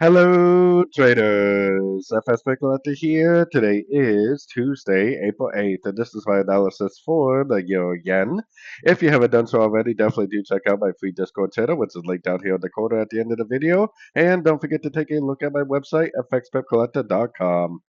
Hello, traders. FX Pip Collector here. Today is Tuesday, April 8th, and this is my analysis for the Euro Yen. If you haven't done so already, definitely do check out my free Discord channel, which is linked down here in the corner at the end of the video. And don't forget to take a look at my website, fxpipcollector.com.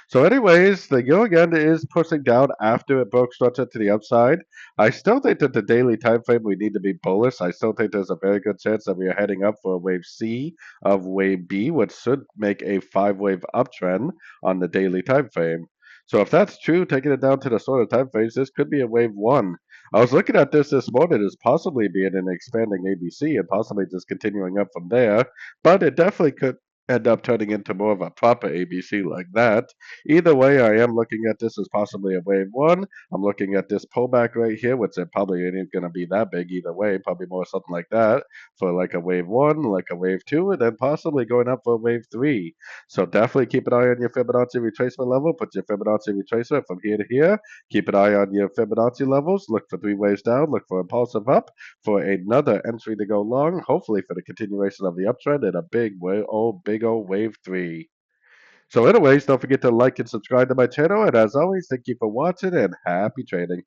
So, anyways, the euro yen is pushing down after it broke structure to the upside. I still think that the daily time frame we need to be bullish. I still think there's a very good chance that we are heading up for wave C of wave B, which should make a five-wave uptrend on the daily time frame. So if that's true, taking it down to the shorter time frames, this could be a wave one. I was looking at this morning as possibly being an expanding ABC and possibly just continuing up from there, but it definitely could end up turning into more of a proper ABC like that. Either way, I am looking at this as possibly a wave one. I'm looking at this pullback right here, which it probably ain't going to be that big either way, probably more something like that for like a wave one, like a wave two, and then possibly going up for a wave three. So definitely keep an eye on your Fibonacci retracement level. Put your Fibonacci retracement from here to here. Keep an eye on your Fibonacci levels. Look for three waves down. Look for impulsive up for another entry to go long, hopefully for the continuation of the uptrend and a big old wave three. So anyways, don't forget to like and subscribe to my channel. And as always, thank you for watching and happy trading.